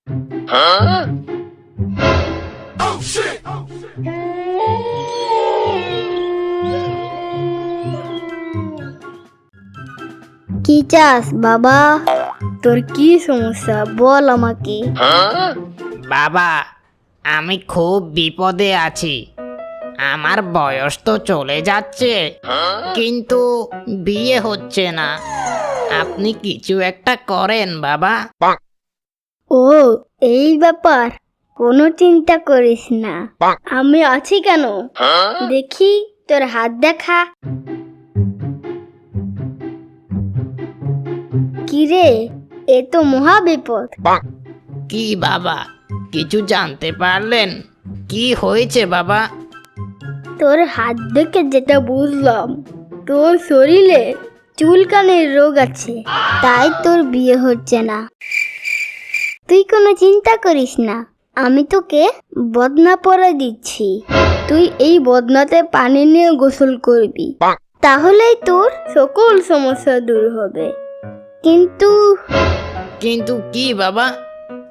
কি চাস বাবা? তোর কি সমস্যা বল আমাকে। বাবা, আমি খুব বিপদে আছি। আমার বয়স তো চলে যাচ্ছে, কিন্তু বিয়ে হচ্ছে না। আপনি কিছু একটা করেন বাবা। ও, এই ব্যাপার, কোনো চিন্তা করিস না, আমি আছি কেন। দেখি তোর হাত দেখা। কিরে, এ তো মহা বিপদ। কি বাবা, কিছু জানতে পারলেন? কি হয়েছে বাবা? তোর হাত দেখে যেটা বুঝলাম, তোর শরীরে চুলকানির রোগ আছে, তাই তোর বিয়ে হচ্ছে না। তুই কোনো চিন্তা করিস না, আমি তোকে বদনা পরে দিচ্ছি। তুই এই বদনাতে পানি নিয়ে গোসল করবি, তাহলেই তোর সকল সমস্যা দূর হবে। কিন্তু কিন্তু কি বাবা?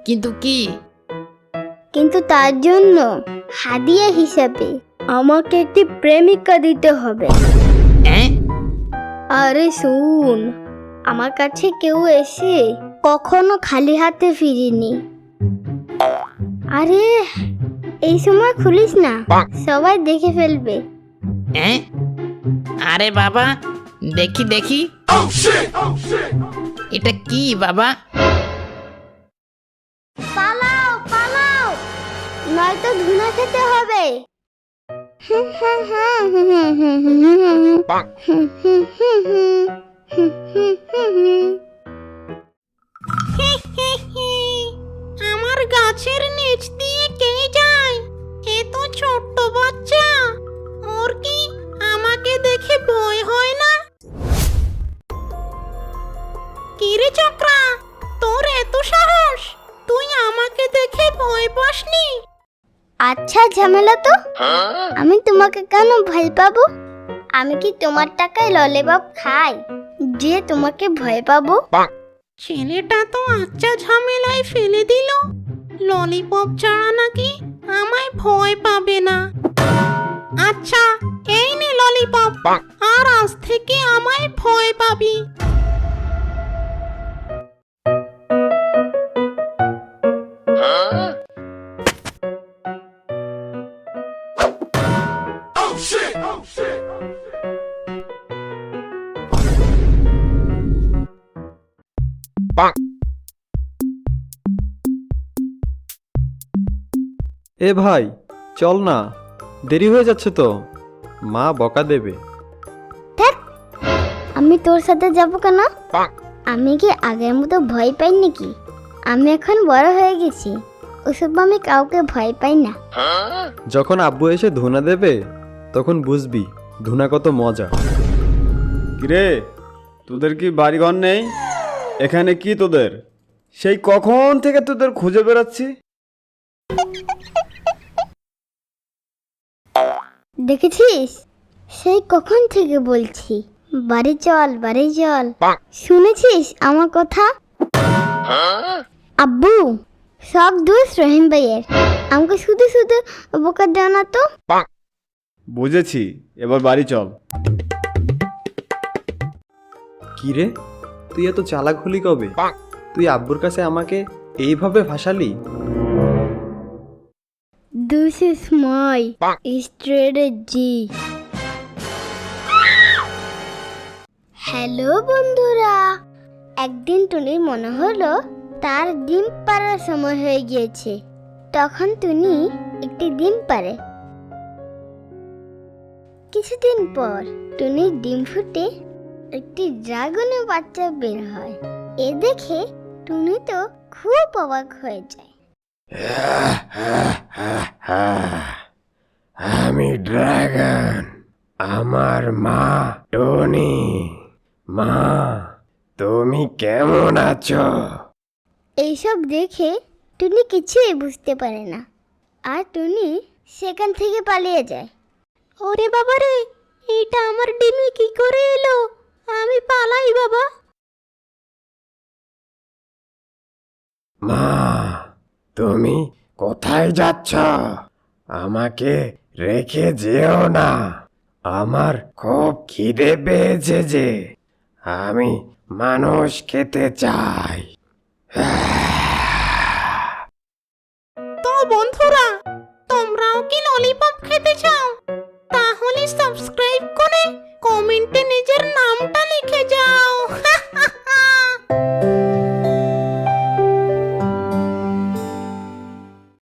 কিন্তু কি? কিন্তু তার জন্য হাদিয়া হিসাবে আমাকে একটি প্রেমিকা দিতে হবে। হ্যাঁ? আরে শুন, আমার কাছে কেউ এসে কখনো খালি হাতে ফিরিনি। আরে এই সময় খুলিস না, সবাই দেখে ফেলবে। হ্যাঁ? আরে বাবা, দেখি দেখি। এটা কি বাবা? পালাও পালাও, নয়তো ধুনা খেতে হবে। আমার গাছের নিচ দিয়ে কে যায়? এ তো ছোট্ট বাচ্চা। ওর কি আমাকে দেখে ভয় হয় না? কিরে চক্রা, তোর এত সাহস? তুই আমাকে দেখে ভয় পাসনি? আচ্ছা ঝামেলা তো, আমি তোমাকে কেন ভয় পাবো? আমি কি তোমার টাকায় ললিপপ খাই যে তোমাকে ভয় পাবো? ছেলেটা তো আচ্ছা ঝামেলায় ফেলে দিল। ললিপপ ছাড়া নাকি আমায় ভয় পাবে না। আচ্ছা, এই নে ললিপপ, আর আজ থেকে আমায় ভয় পাবি। এ ভাই, চল না, দেরি হয়ে যাচ্ছে তো, মা বকা দেবে। আমি তোর সাথে যাব কেন? আমি কি আগের মতো ভয় পাই নাকি? আমি এখন বড় হয়ে গেছি, ওসব আমি কাউকে ভয় পাই না। যখন আব্বু এসে ধুনা দেবে তখন বুঝবি ধুনা কত মজা। কিরে, তোদের কি বাড়িঘর নেই? এখানে কি তোদের? সেই কখন থেকে তোদের খুঁজে বেড়াচ্ছি। দেখেছিস, সেই কখন থেকে বলছি বাড়ি চল বাড়ি চল। শুনেছিস আমার কথা? আব্বু, সব দোষ রহিম ভাইয়ের, আমাকে শুধু শুধু বোকা দেও না তো। বুঝেছি, এবার বাড়ি চল। কি রে, তুই এত চালাক হলি কবে? তুই আব্বুর কাছে আমাকে এইভাবে ভাসালি? This is my strategy. Hello বন্ধুরা, একদিন টুনির মনে হলো তার ডিম পাড়ার সময় হয়ে গিয়েছে। তখন টুনি একটি ডিম পাড়ে। কিছুদিন পর টুনির ডিম ফুটে একটি ড্রাগনের বাচ্চা বের হয়। এ দেখে টুনি তো খুব অবাক হয়ে যায়। আমি ড্রাগন, আমার মা টনি। মা, তুমি কেমন আছো? এইসব দেখে টুনি কিছুই বুঝতে পারে না, আর টুনি সেখান থেকে পালিয়ে যায়। ওরে বাবা রে, এইটা আমার ডিমে কি করে এলো? আমি পালাই বাবা। মা, তুমি কোথায় যাচ্ছ? আমাকে রেখে যেও না। আমার খুব খিদে পেয়েছে যে, আমি মানুষ খেতে চাই। তো বন্ধুরা, তোমরাও কি ললিপপ খেতে চাও? তাহলে সাবস্ক্রাইব করে কমেন্টে